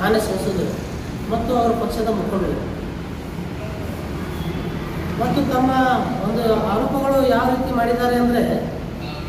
ಮಾನ್ಯ ಸಂಸದರು ಮತ್ತು ಅವರ ಪಕ್ಷದ ಮುಖಂಡರು ಮತ್ತು ತಮ್ಮ ಒಂದು ಆರೋಪಗಳು ಯಾವ ರೀತಿ ಮಾಡಿದ್ದಾರೆ ಅಂದರೆ,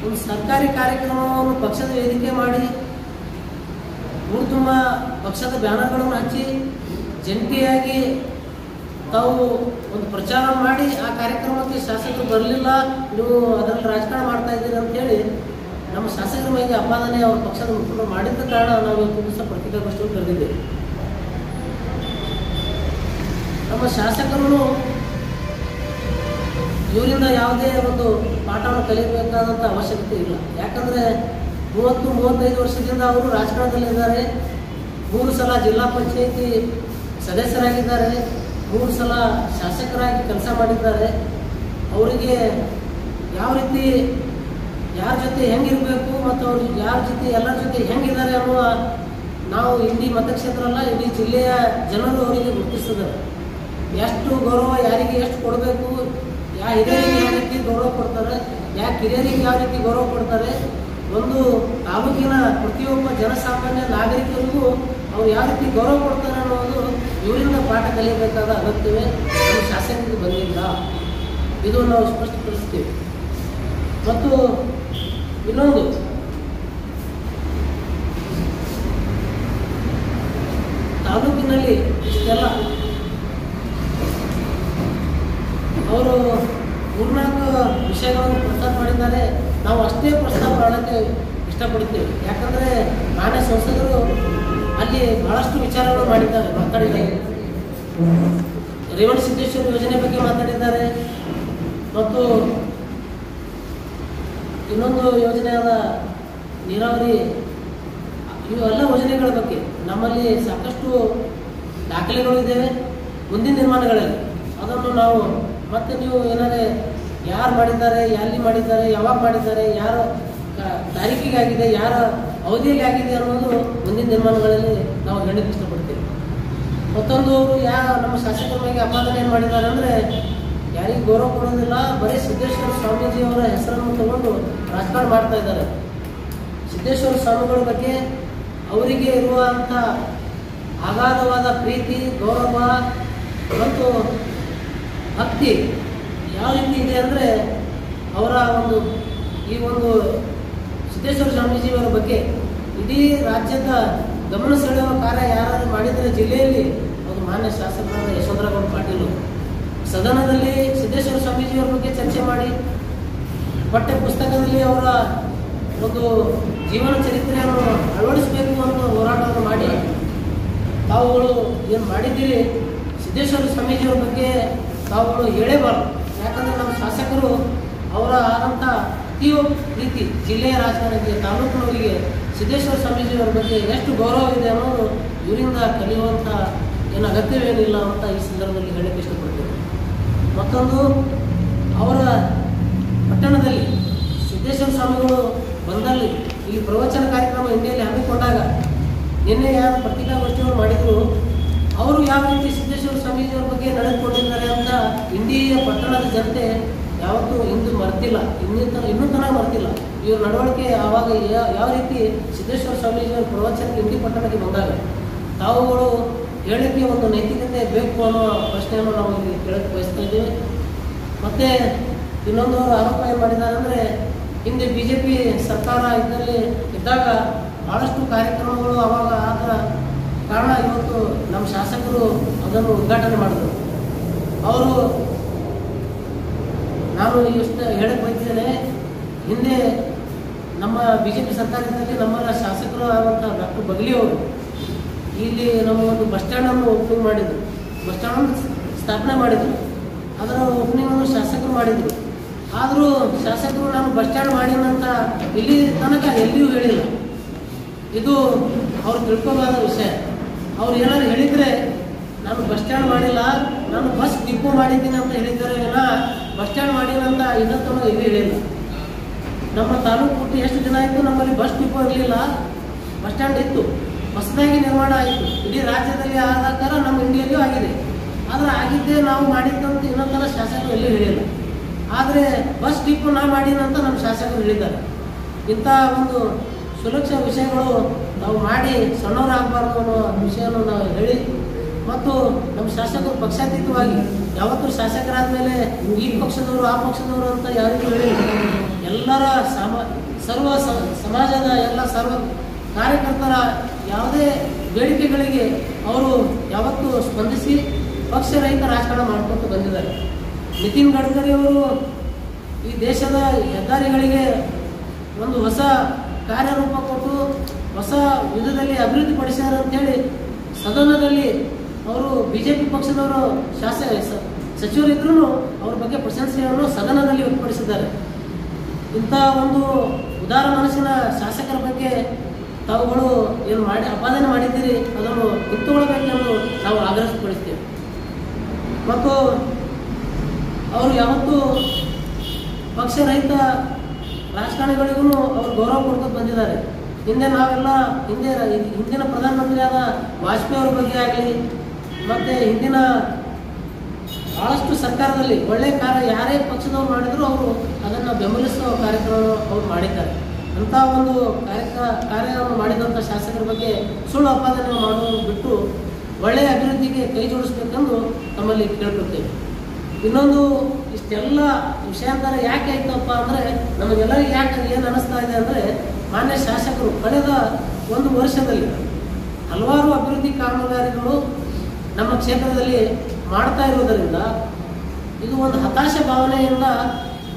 ಒಂದು ಸರ್ಕಾರಿ ಕಾರ್ಯಕ್ರಮವನ್ನು ಪಕ್ಷದ ವೇದಿಕೆ ಮಾಡಿ ಊರು ತುಂಬ ಪಕ್ಷದ ಬ್ಯಾನರ್ಗಳನ್ನು ಹಚ್ಚಿ ಜಂಟಿಯಾಗಿ ತಾವು ಒಂದು ಪ್ರಚಾರ ಮಾಡಿ ಆ ಕಾರ್ಯಕ್ರಮಕ್ಕೆ ಶಾಸಕರು ಬರಲಿಲ್ಲ, ನೀವು ಅದರಲ್ಲಿ ರಾಜಕಾರಣ ಮಾಡ್ತಾ ಇದ್ದೀರಿ ಅಂತೇಳಿ ನಮ್ಮ ಶಾಸಕರ ಮೇಲೆ ಅಪಾದನೆ ಅವ್ರ ಪಕ್ಷದ ಮುಖಂಡರು ಮಾಡಿದ್ದ ಕಾರಣ ನಾವು ಇವತ್ತು ದಿವಸ ಪತ್ರಿಕಾಗೋಷ್ಠಿಯನ್ನು ಕರೆದಿದ್ದೇವೆ. ನಮ್ಮ ಶಾಸಕರು ಇವರಿಂದ ಯಾವುದೇ ಒಂದು ಪಾಠವನ್ನು ಕಲಿಯಬೇಕಾದಂಥ ಅವಶ್ಯಕತೆ ಇಲ್ಲ. ಯಾಕಂದರೆ 30-35 ವರ್ಷದಿಂದ ಅವರು ರಾಜಕಾರಣದಲ್ಲಿದ್ದಾರೆ. 3 ಸಲ ಜಿಲ್ಲಾ ಪಂಚಾಯಿತಿ ಸದಸ್ಯರಾಗಿದ್ದಾರೆ, 3 ಸಲ ಶಾಸಕರಾಗಿ ಕೆಲಸ ಮಾಡಿದ್ದಾರೆ. ಅವರಿಗೆ ಯಾವ ರೀತಿ ಯಾರ ಜೊತೆ ಹೆಂಗಿರಬೇಕು ಮತ್ತು ಅವರು ಯಾರ ಜೊತೆ ಎಲ್ಲರ ಜೊತೆ ಹೆಂಗಿದ್ದಾರೆ ಅನ್ನುವ ನಾವು ಇಡೀ ಮತಕ್ಷೇತ್ರ ಅಲ್ಲ, ಇಡೀ ಜಿಲ್ಲೆಯ ಜನರು ಅವರಿಗೆ ಗುರುತಿಸಿದ್ದಾರೆ. ಎಷ್ಟು ಗೌರವ ಯಾರಿಗೆ ಎಷ್ಟು ಕೊಡಬೇಕು, ಹಿರಿಯರಿಗೆ ಯಾವ ರೀತಿ ಗೌರವ ಕೊಡ್ತಾರೆ, ಕಿರಿಯರಿಗೆ ಯಾವ ರೀತಿ ಗೌರವ ಕೊಡ್ತಾರೆ, ಒಂದು ತಾಲೂಕಿನ ಪ್ರತಿಯೊಬ್ಬ ಜನಸಾಮಾನ್ಯ ನಾಗರಿಕರಿಗೂ ಅವ್ರು ಯಾವ ರೀತಿ ಗೌರವ ಕೊಡ್ತಾರೆ ಅನ್ನೋದು ಇವರಿಂದ ಪಾಠ ಕಲಿಯಬೇಕಾದ ಅಗತ್ಯವೇ ನಮ್ಮ ಶಾಸಕರಿಗೆ ಬಂದಿಲ್ಲ. ಇದು ನಾವು ಸ್ಪಷ್ಟಪಡಿಸ್ತೀವಿ. ಮತ್ತು ಇನ್ನೊಂದು, ತಾಲೂಕಿನಲ್ಲಿ ಇಷ್ಟೆಲ್ಲ ಅವರು 3-4 ವಿಷಯಗಳನ್ನು ಪ್ರಸ್ತಾಪ ಮಾಡಿದ್ದಾರೆ. ನಾವು ಅಷ್ಟೇ ಪ್ರಸ್ತಾಪ ಮಾಡೋಕ್ಕೆ ಇಷ್ಟಪಡ್ತೀವಿ. ಯಾಕಂದರೆ ಮಾನ್ಯ ಸಂಸದರು ಅಲ್ಲಿ ಬಹಳಷ್ಟು ವಿಚಾರಗಳು ಮಾತಾಡಿದ್ದಾರೆ. ರೇವಣ ಸಿದ್ದೇಶ್ವರ ಯೋಜನೆ ಬಗ್ಗೆ ಮಾತಾಡಿದ್ದಾರೆ ಮತ್ತು ಇನ್ನೊಂದು ಯೋಜನೆಯಾದ ನೀರಾವರಿ, ಇವೆಲ್ಲ ಯೋಜನೆಗಳ ಬಗ್ಗೆ ನಮ್ಮಲ್ಲಿ ಸಾಕಷ್ಟು ದಾಖಲೆಗಳು ಇದ್ದೇವೆ. ಮುಂದಿನ ನಿರ್ಮಾಣಗಳಲ್ಲಿ ಅದನ್ನು ನಾವು ಮತ್ತೆ ನೀವು ಏನಾದರೆ ಯಾರು ಮಾಡಿದ್ದಾರೆ, ಎಲ್ಲಿ ಮಾಡಿದ್ದಾರೆ, ಯಾವಾಗ ಮಾಡಿದ್ದಾರೆ, ಯಾರ ತಾರೀಕಿಗೆ ಆಗಿದೆ, ಯಾರ ಅವಧಿಯಲ್ಲಿ ಆಗಿದೆ ಅನ್ನೋದು ಮುಂದಿನ ನಿರ್ಮಾಣಗಳಲ್ಲಿ ನಾವು ಹೇಳಕ್ಕೆ ಇಷ್ಟಪಡ್ತೇವೆ. ಮತ್ತೊಂದು ನಮ್ಮ ಶಾಸಕರ ಮೇಲೆ ಅಪಾದನೆ ಏನು ಮಾಡಿದ್ದಾರೆ ಅಂದರೆ, ಯಾರಿಗೆ ಗೌರವ ಕೊಡೋದಿಲ್ಲ, ಬರೀ ಸಿದ್ದೇಶ್ವರ ಸ್ವಾಮೀಜಿ ಅವರ ಹೆಸರನ್ನು ತಗೊಂಡು ರಾಜಕಾರಣ ಮಾಡ್ತಾ ಇದ್ದಾರೆ. ಸಿದ್ದೇಶ್ವರ ಸ್ವಾಮಿಗಳ ಬಗ್ಗೆ ಅವರಿಗೆ ಇರುವಂಥ ಅಗಾಧವಾದ ಪ್ರೀತಿ, ಗೌರವ ಮತ್ತು ಭಕ್ತಿ ಯಾವ ರೀತಿ ಇದೆ ಅಂದರೆ, ಅವರ ಈ ಒಂದು ಸಿದ್ದೇಶ್ವರ ಸ್ವಾಮೀಜಿಯವರ ಬಗ್ಗೆ ಇಡೀ ರಾಜ್ಯದ ಗಮನ ಸೆಳೆಯುವ ಕಾರ್ಯ ಯಾರಾದರೂ ಮಾಡಿದರೆ ಜಿಲ್ಲೆಯಲ್ಲಿ ಒಂದು ಮಾನ್ಯ ಶಾಸಕರಾದ ಯಶವಂತರಾವ್ ಪಾಟೀಲ್ ಸದನದಲ್ಲಿ ಸಿದ್ದೇಶ್ವರ ಸ್ವಾಮೀಜಿಯವರ ಬಗ್ಗೆ ಚರ್ಚೆ ಮಾಡಿ, ಪಠ್ಯ ಪುಸ್ತಕದಲ್ಲಿ ಅವರ ಒಂದು ಜೀವನ ಚರಿತ್ರೆಯನ್ನು ಅಳವಡಿಸಬೇಕು ಅಂತ ಹೋರಾಟವನ್ನು ಮಾಡಿ ತಾವುಗಳು ಏನು ಮಾಡಿದ್ದೀರಿ, ಸಿದ್ದೇಶ್ವರ ಸ್ವಾಮೀಜಿಯವರ ಬಗ್ಗೆ ತಾವುಗಳು ಹೇಳೇಬಾರ್ದು. ಯಾಕಂದರೆ ನಮ್ಮ ಶಾಸಕರು ಅವರ ಆದಂಥ ತೀವ್ರ ರೀತಿ ಜಿಲ್ಲೆಯ ರಾಜಕಾರಣಕ್ಕೆ, ತಾಲೂಕಿನವರಿಗೆ ಸಿದ್ದೇಶ್ವರ ಸ್ವಾಮೀಜಿಯವರ ಬಗ್ಗೆ ಎಷ್ಟು ಗೌರವ ಇದೆ ಅನ್ನೋದು ಇವರಿಂದ ಕಲಿಯುವಂಥ ಏನು ಅಗತ್ಯವೇನಿಲ್ಲ ಅಂತ ಈ ಸಂದರ್ಭದಲ್ಲಿ ಹೇಳಕ್ಕೆ ಇಷ್ಟಪಡ್ತೇವೆ. ಮತ್ತೊಂದು, ಅವರ ಪಟ್ಟಣದಲ್ಲಿ ಸಿದ್ದೇಶ್ವರ ಸ್ವಾಮಿಗಳು ಬಂದಲ್ಲಿ ಈ ಪ್ರವಚನ ಕಾರ್ಯಕ್ರಮ ಇಂಡಿಯಲ್ಲಿ ಹಮ್ಮಿಕೊಂಡಾಗ ನಿನ್ನೆ ಯಾರು ಪತ್ರಿಕಾಗೋಷ್ಠಿಯನ್ನು ಮಾಡಿದರು, ಅವರು ಯಾವ ರೀತಿ ಸಿದ್ದೇಶ್ವರ ಸ್ವಾಮೀಜಿಯವರ ಬಗ್ಗೆ ನಡೆದುಕೊಂಡಿದ್ದಾರೆ ಅಂತ ಇಂಡಿಯ ಪಟ್ಟಣದ ಜನತೆ ಯಾವತ್ತೂ ಇಂದು ಮರ್ತಿಲ್ಲ, ಇನ್ನೂ ತನಕ ಮರ್ತಿಲ್ಲ. ಇವ್ರ ನಡವಳಿಕೆ ಆವಾಗ ಯಾವ ರೀತಿ ಸಿದ್ದೇಶ್ವರ ಸ್ವಾಮೀಜಿಯವರ ಪ್ರವಚನಕ್ಕೆ ಇಂಡಿ ಪಟ್ಟಣಕ್ಕೆ ಬಂದಾಗ ತಾವುಗಳು ಹೇಳಕ್ಕೆ ಒಂದು ನೈತಿಕತೆ ಬೇಕು ಅನ್ನೋ ಪ್ರಶ್ನೆಯನ್ನು ನಾವು ಇಲ್ಲಿ ಕೇಳಕ್ಕೆ ಬಯಸ್ತಾ ಇದ್ದೇವೆ. ಮತ್ತು ಇನ್ನೊಂದು ಆರೋಪ ಏನು ಮಾಡಿದ್ದಾರೆ ಅಂದರೆ, ಹಿಂದೆ BJP ಸರ್ಕಾರ ಇದ್ದಾಗ ಭಾಳಷ್ಟು ಕಾರ್ಯಕ್ರಮಗಳು ಆವಾಗ ಆದ ಕಾರಣ ಇವತ್ತು ನಮ್ಮ ಶಾಸಕರು ಅದನ್ನು ಉದ್ಘಾಟನೆ ಮಾಡಿದರು. ನಾನು ಇಷ್ಟು ಹೇಳಕ್ಕೆ ಬಯಸಿದ್ದೇನೆ, ಹಿಂದೆ ನಮ್ಮ BJP ಸರ್ಕಾರದಲ್ಲಿ ನಮ್ಮಲ್ಲ ಶಾಸಕರು ಆದಂಥ ಡಾಕ್ಟರ್ ಬಗಲಿ ಅವರು ಇಲ್ಲಿ ನಮ್ಮ ಒಂದು ಬಸ್ ಸ್ಟ್ಯಾಂಡನ್ನು ಓಪನಿಂಗ್ ಮಾಡಿದರು, ಬಸ್ ಸ್ಟ್ಯಾಂಡನ್ನು ಸ್ಥಾಪನೆ ಮಾಡಿದರು. ಅದರ ಓಪನಿಂಗನ್ನು ಶಾಸಕರು ಮಾಡಿದರು. ಆದರೂ ಶಾಸಕರು ನಾನು ಬಸ್ ಸ್ಟ್ಯಾಂಡ್ ಮಾಡಿದಂಥ ಇಲ್ಲಿ ತನಕ ಎಲ್ಲಿಯೂ ಹೇಳಿಲ್ಲ. ಇದು ಅವ್ರು ತಿಳ್ಕೋಬಾರದ ವಿಷಯ. ಅವ್ರು ಏನಾದ್ರು ಹೇಳಿದರೆ ನಾನು ಬಸ್ ಸ್ಟ್ಯಾಂಡ್ ಮಾಡಿಲ್ಲ, ನಾನು ಬಸ್ ಡಿಪೋ ಮಾಡಿದ್ದೀನಿ ಅಂತ ಹೇಳಿದ್ದಾರೆ, ಬಸ್ ಸ್ಟ್ಯಾಂಡ್ ಮಾಡಿನಂತ ಇನ್ನೊಂದು ಇಲ್ಲಿ ಹೇಳಿಲ್ಲ. ನಮ್ಮ ತಾಲೂಕು ಹುಟ್ಟು ಎಷ್ಟು ದಿನ ಆಯಿತು, ನಮ್ಮಲ್ಲಿ ಬಸ್ ಡಿಪೋ ಇರಲಿಲ್ಲ, ಬಸ್ ಸ್ಟ್ಯಾಂಡ್ ಇತ್ತು, ಹೊಸದಾಗಿ ನಿರ್ಮಾಣ ಆಯಿತು. ಇಡೀ ರಾಜ್ಯದಲ್ಲಿ ಆದ ಕಾರಣ ನಮ್ಮ ಇಂಡಿಯಲ್ಲಿಯೂ ಆಗಿದೆ. ಆದರೆ ಆಗಿದ್ದೇ ನಾವು ಮಾಡಿದ್ದಂತ ಇನ್ನೊಂದರ ಶಾಸಕರು ಎಲ್ಲೂ ಹೇಳಿಲ್ಲ. ಆದರೆ ಬಸ್ ಡಿಪೋ ನಾ ಮಾಡಿನಂತ ನಮ್ಮ ಶಾಸಕರು ಹೇಳಿದ್ದಾರೆ. ಇಂಥ ಒಂದು ಸುರಕ್ಷಾ ವಿಷಯಗಳು ನಾವು ಮಾಡಿ ಸಣ್ಣವರಾಗಬಾರ್ದು ಅನ್ನೋ ವಿಷಯವನ್ನು ನಾವು ಹೇಳಿ, ಮತ್ತು ನಮ್ಮ ಶಾಸಕರು ಪಕ್ಷಾತೀತವಾಗಿ ಯಾವತ್ತೂ ಶಾಸಕರಾದ ಮೇಲೆ ಈ ಪಕ್ಷದವರು ಆ ಪಕ್ಷದವರು ಅಂತ ಯಾರಿಗೂ ಹೇಳಿ ಎಲ್ಲರ ಸಮಾಜದ ಎಲ್ಲ ಸರ್ವ ಕಾರ್ಯಕರ್ತರ ಯಾವುದೇ ಬೇಡಿಕೆಗಳಿಗೆ ಅವರು ಯಾವತ್ತೂ ಸ್ಪಂದಿಸಿ ಪಕ್ಷರಹಿತ ರಾಜಕಾರಣ ಮಾಡ್ಕೊತ ಬಂದಿದ್ದಾರೆ. ನಿತಿನ್ ಗಡ್ಕರಿ ಅವರು ಈ ದೇಶದ ಹೆದ್ದಾರಿಗಳಿಗೆ ಒಂದು ಹೊಸ ಕಾರ್ಯರೂಪ ಕೊಟ್ಟು ಹೊಸ ವಿಧದಲ್ಲಿ ಅಭಿವೃದ್ಧಿ ಪಡಿಸಿದ್ದಾರೆ ಅಂತೇಳಿ ಸದನದಲ್ಲಿ ಅವರು BJP ಪಕ್ಷದವರು ಸಚಿವರಿದ್ರೂ ಅವ್ರ ಬಗ್ಗೆ ಪ್ರಶಂಸೆಯನ್ನು ಸದನದಲ್ಲಿ ವ್ಯಕ್ತಪಡಿಸಿದ್ದಾರೆ. ಇಂಥ ಒಂದು ಉದಾರ ಮನಸ್ಸಿನ ಶಾಸಕರ ಬಗ್ಗೆ ತಾವುಗಳು ಏನು ಅಪಾದನೆ ಮಾಡಿದ್ದೀರಿ ಅದನ್ನು ಕಿತ್ತುಕೊಳ್ಳಬೇಕೆಂದು ನಾವು ಆಗ್ರಹಪಡಿಸ್ತೇವೆ. ಮತ್ತು ಅವರು ಯಾವತ್ತೂ ಪಕ್ಷರಹಿತ ರಾಜಕಾರಣಿಗಳಿಗೂ ಅವರು ಗೌರವ ಕೊಡ್ಕೊಂಡು ಬಂದಿದ್ದಾರೆ. ಹಿಂದಿನ ಪ್ರಧಾನಮಂತ್ರಿಯಾದ ವಾಜಪೇಯಿ ಅವ್ರ ಬಗ್ಗೆ ಆಗಲಿ, ಮತ್ತು ಹಿಂದಿನ ಭಾಳಷ್ಟು ಸರ್ಕಾರದಲ್ಲಿ ಒಳ್ಳೆಯ ಯಾರೇ ಪಕ್ಷದವ್ರು ಮಾಡಿದ್ರು ಅವರು ಅದನ್ನು ಬೆಂಬಲಿಸುವ ಕಾರ್ಯಕ್ರಮ ಅವರು ಮಾಡಿದ್ದಾರೆ. ಅಂಥ ಒಂದು ಕಾರ್ಯವನ್ನು ಮಾಡಿದಂಥ ಶಾಸಕರ ಬಗ್ಗೆ ಸುಳ್ಳು ಅಪಾದನೆ ಮಾಡೋದು ಬಿಟ್ಟು ಒಳ್ಳೆಯ ಅಭಿವೃದ್ಧಿಗೆ ಕೈ ಜೋಡಿಸ್ಬೇಕೆಂದು ತಮ್ಮಲ್ಲಿ ಕೇಳ್ಕೊಳ್ತೇವೆ. ಇನ್ನೊಂದು ಇಷ್ಟೆಲ್ಲ ವಿಷಯಾಂತರ ಯಾಕೆ ಆಯ್ತಪ್ಪ ಅಂದರೆ ನಮಗೆಲ್ಲರಿಗೂ ಏನು ಅನ್ನಿಸ್ತಾ ಇದೆ ಅಂದರೆ, ಮಾನ್ಯ ಶಾಸಕರು ಕಳೆದ ಒಂದು ವರ್ಷದಲ್ಲಿ ಹಲವಾರು ಅಭಿವೃದ್ಧಿ ಕಾಮಗಾರಿಗಳು ನಮ್ಮ ಕ್ಷೇತ್ರದಲ್ಲಿ ಮಾಡ್ತಾ ಇರುವುದರಿಂದ ಇದು ಒಂದು ಹತಾಶೆ ಭಾವನೆಯಿಂದ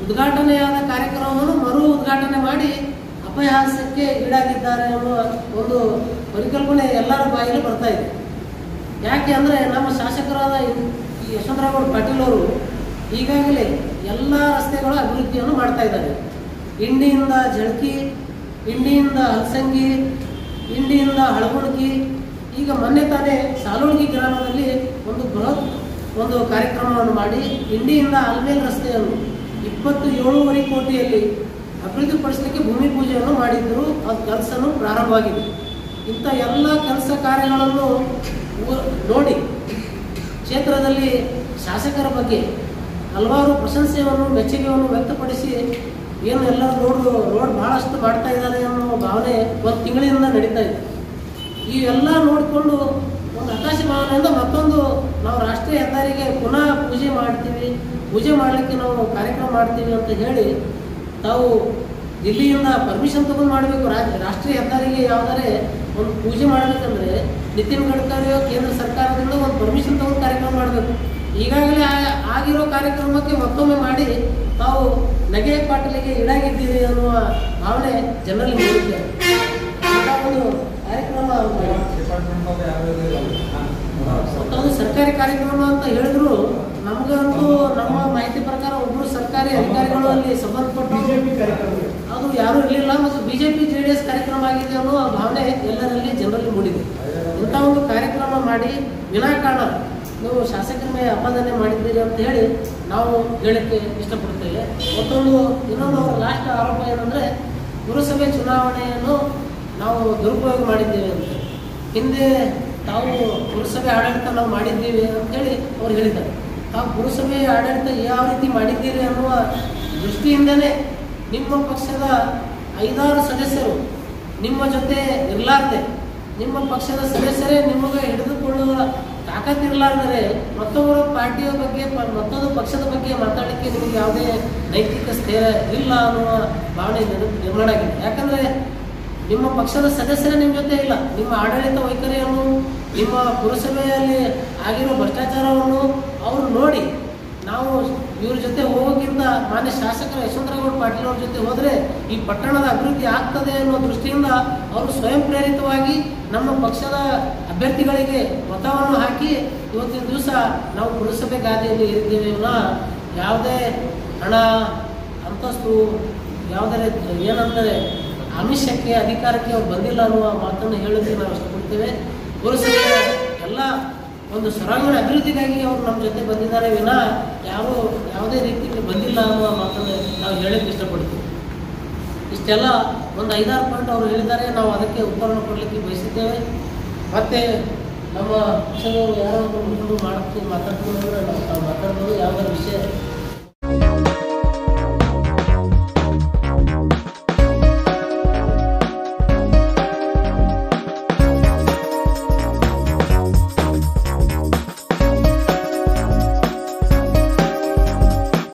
ಉದ್ಘಾಟನೆಯಾದ ಕಾರ್ಯಕ್ರಮವನ್ನು ಮರು ಉದ್ಘಾಟನೆ ಮಾಡಿ ಅಪಹಾಸ್ಯಕ್ಕೆ ಈಡಾಗಿದ್ದಾರೆ ಅನ್ನುವ ಒಂದು ಪರಿಕಲ್ಪನೆ ಎಲ್ಲರ ಬಾಯಲ್ಲಿ ಬರ್ತಾ ಇದೆ. ಯಾಕೆ ಅಂದರೆ ನಮ್ಮ ಶಾಸಕರಾದ ಯಶವಂತರಾವ್ ಪಾಟೀಲ್ ಅವರು ಈಗಾಗಲೇ ಎಲ್ಲ ರಸ್ತೆಗಳ ಅಭಿವೃದ್ಧಿಯನ್ನು ಮಾಡ್ತಾ ಇದ್ದಾರೆ. ಇಂಡಿಯಿಂದ ಜಳಕಿ, ಇಂಡಿಯಿಂದ ಹಲಸಂಗಿ, ಇಂಡಿಯಿಂದ ಹಳಗುಣಕಿ, ಈಗ ಮೊನ್ನೆ ತಾನೇ ಸಾಲೋಳ್ಗಿ ಗ್ರಾಮದಲ್ಲಿ ಒಂದು ಬೃಹತ್ ಒಂದು ಕಾರ್ಯಕ್ರಮವನ್ನು ಮಾಡಿ ಇಂಡಿಯಿಂದ ಆಲ್ಮೇಲ್ ರಸ್ತೆಯನ್ನು 27.5 ಕೋಟಿಯಲ್ಲಿ ಅಭಿವೃದ್ಧಿಪಡಿಸಲಿಕ್ಕೆ ಭೂಮಿ ಪೂಜೆಯನ್ನು ಮಾಡಿದ್ದರು. ಅದು ಕೆಲಸನೂ ಪ್ರಾರಂಭವಾಗಿದೆ. ಇಂಥ ಎಲ್ಲ ಕೆಲಸ ಕಾರ್ಯಗಳನ್ನು ನೋಡಿ ಕ್ಷೇತ್ರದಲ್ಲಿ ಶಾಸಕರ ಬಗ್ಗೆ ಹಲವಾರು ಪ್ರಶಂಸೆಯನ್ನು ಮೆಚ್ಚುಗೆಯನ್ನು ವ್ಯಕ್ತಪಡಿಸಿ ಏನು ಎಲ್ಲರೂ ರೋಡ್ ಭಾಳಷ್ಟು ಮಾಡ್ತಾ ಇದ್ದಾರೆ ಅನ್ನೋ ಭಾವನೆ ಒಂದು ತಿಂಗಳಿಂದ ನಡೀತಾ ಇದೆ. ಈ ಎಲ್ಲ ನೋಡಿಕೊಂಡು ಒಂದು ಹತಾಶೆ ಭಾವನೆಯಿಂದ ಮತ್ತೊಂದು ನಾವು ರಾಷ್ಟ್ರೀಯ ಹೆದ್ದಾರಿಗೆ ಪುನಃ ಪೂಜೆ ಮಾಡಲಿಕ್ಕೆ ನಾವು ಕಾರ್ಯಕ್ರಮ ಮಾಡ್ತೀವಿ ಅಂತ ಹೇಳಿ ತಾವು ದಿಲ್ಲಿಯಿಂದ ಪರ್ಮಿಷನ್ ತಗೊಂಡು ಮಾಡಬೇಕು. ರಾಷ್ಟ್ರೀಯ ಹೆದ್ದಾರಿಗೆ ಯಾವುದಾರೆ ಒಂದು ಪೂಜೆ ಮಾಡಬೇಕಂದ್ರೆ ನಿತಿನ್ ಗಡ್ಕರಿ ಕೇಂದ್ರ ಸರ್ಕಾರದಿಂದ ಒಂದು ಪರ್ಮಿಷನ್ ತಗೊಂಡು ಕಾರ್ಯಕ್ರಮ ಮಾಡಬೇಕು. ಈಗಾಗಲೇ ಆಗಿರೋ ಕಾರ್ಯಕ್ರಮಕ್ಕೆ ಮತ್ತೊಮ್ಮೆ ಮಾಡಿ ತಾವು ನಗೆ ಪಾಟಲಿಗೆ ಈಡಾಗಿದ್ದೀರಿ ಅನ್ನುವ ಭಾವನೆ ಜನರಲ್ಲಿ ಮೂಡಿದೆ. ಒಂದು ಕಾರ್ಯಕ್ರಮ ಮತ್ತೊಂದು ಸರ್ಕಾರಿ ಕಾರ್ಯಕ್ರಮ ಅಂತ ಹೇಳಿದ್ರು ನಮಗಂತೂ ನಮ್ಮ ಮಾಹಿತಿ ಪ್ರಕಾರ ಒಬ್ಬರು ಸರ್ಕಾರಿ ಅಧಿಕಾರಿಗಳು ಅಲ್ಲಿ ಸಂಬಂಧಪಟ್ಟವರು ಅದು ಯಾರೂ ಇರಲಿಲ್ಲ. ಮತ್ತು BJP JDS ಕಾರ್ಯಕ್ರಮ ಆಗಿದೆ ಅನ್ನೋ ಭಾವನೆ ಎಲ್ಲರಲ್ಲಿ ಜನರಲ್ಲಿ ಮೂಡಿದೆ. ಇಂಥ ಒಂದು ಕಾರ್ಯಕ್ರಮ ಮಾಡಿ ವಿನಾಕಾರಣ ನೀವು ಶಾಸಕರ ಮೇಲೆ ಅಪಾದನೆ ಮಾಡಿದ್ದೀರಿ ಅಂತ ಹೇಳಿ ನಾವು ಹೇಳಕ್ಕೆ ಇಷ್ಟಪಡ್ತೇವೆ. ಇನ್ನೊಂದು ಅವರ ಲಾಸ್ಟ್ ಆರೋಪ ಏನಂದರೆ ಪುರಸಭೆ ಚುನಾವಣೆಯನ್ನು ನಾವು ದುರುಪಯೋಗ ಮಾಡಿದ್ದೇವೆ ಅಂತ. ಹಿಂದೆ ತಾವು ಪುರಸಭೆ ಆಡಳಿತ ನಾವು ಮಾಡಿದ್ದೀವಿ ಅಂತೇಳಿ ಅವ್ರು ಹೇಳಿದ್ದಾರೆ. ತಾವು ಪುರಸಭೆ ಆಡಳಿತ ಯಾವ ರೀತಿ ಮಾಡಿದ್ದೀರಿ ಅನ್ನುವ ದೃಷ್ಟಿಯಿಂದಲೇ ನಿಮ್ಮ ಪಕ್ಷದ 5-6 ಸದಸ್ಯರು ನಿಮ್ಮ ಜೊತೆ ಇರಲಾರ್ದೆ, ನಿಮ್ಮ ಪಕ್ಷದ ಸದಸ್ಯರೇ ನಿಮಗೆ ಹಿಡಿದುಕೊಳ್ಳುವ ತಾಕತ್ತಿರಲಾರ್ದರೆ ಮತ್ತೊಬ್ಬರ ಪಾರ್ಟಿಯ ಬಗ್ಗೆ ಮತ್ತೊಂದು ಪಕ್ಷದ ಬಗ್ಗೆ ಮಾತಾಡಲಿಕ್ಕೆ ನಿಮಗೆ ಯಾವುದೇ ನೈತಿಕ ಸ್ಥೈರ್ಯ ಇಲ್ಲ ಅನ್ನುವ ಭಾವನೆ ನಿರ್ಮಾಣ ಆಗಿದೆ. ಯಾಕಂದರೆ ನಿಮ್ಮ ಪಕ್ಷದ ಸದಸ್ಯರೇ ನಿಮ್ಮ ಜೊತೆ ಇಲ್ಲ. ನಿಮ್ಮ ಆಡಳಿತ ವೈಖರಿಯನ್ನು, ನಿಮ್ಮ ಪುರಸಭೆಯಲ್ಲಿ ಆಗಿರೋ ಭ್ರಷ್ಟಾಚಾರವನ್ನು ಅವರು ನೋಡಿ ನಾವು ಇವ್ರ ಜೊತೆ ಹೋಗೋಕ್ಕಿಂತ ಮಾನ್ಯ ಶಾಸಕರ ಯಶವಂತರಾವ್ ಪಾಟೀಲ್ ಅವ್ರ ಜೊತೆ ಹೋದರೆ ಈ ಪಟ್ಟಣದ ಅಭಿವೃದ್ಧಿ ಆಗ್ತದೆ ಅನ್ನೋ ದೃಷ್ಟಿಯಿಂದ ಅವರು ಸ್ವಯಂ ಪ್ರೇರಿತವಾಗಿ ನಮ್ಮ ಪಕ್ಷದ ಅಭ್ಯರ್ಥಿಗಳಿಗೆ ಮತವನ್ನು ಹಾಕಿ ಇವತ್ತಿನ ದಿವಸ ನಾವು ಪುರಸಭೆ ಗಾದಿಯಲ್ಲಿ ಇರಿದ್ದೇವೆ. ಯಾವುದೇ ಹಣ ಅಂತಸ್ತು ಯಾವುದೇ ಏನಂದರೆ ಆಮಿಷಕ್ಕೆ ಅಧಿಕಾರಕ್ಕೆ ಅವ್ರು ಬಂದಿಲ್ಲ ಅನ್ನುವ ಮಾತನ್ನು ಹೇಳೋದಕ್ಕೆ ನಾವು ಇಷ್ಟಪಡ್ತೇವೆ. ಪುರಸಭೆಯ ಎಲ್ಲ ಒಂದು ಸರಾಂಗಣ ಅಭಿವೃದ್ಧಿಗಾಗಿ ಅವರು ನಮ್ಮ ಜೊತೆ ಬಂದಿದ್ದಾರೆ ವಿನಃ ಯಾವುದೇ ರೀತಿಯಲ್ಲಿ ಬಂದಿಲ್ಲ ಅನ್ನುವ ಮಾತನ್ನು ನಾವು ಹೇಳೋಕ್ಕೆ ಇಷ್ಟಪಡ್ತೀವಿ. ಇಷ್ಟೆಲ್ಲ ಒಂದು 5-6 ಪಾಯಿಂಟ್ ಅವರು ಹೇಳಿದ್ದಾರೆ. ನಾವು ಅದಕ್ಕೆ ಉತ್ತರವನ್ನು ಕೊಡಲಿಕ್ಕೆ ಬಯಸಿದ್ದೇವೆ. ಮತ್ತು ನಮ್ಮ ಪಕ್ಷದವರು ಯಾರೋ ಮಾತಾಡ್ಕೊಂಡು ನಾವು ಮಾತಾಡ್ಬೋದು ಯಾವುದಾದ್ರು ವಿಷಯ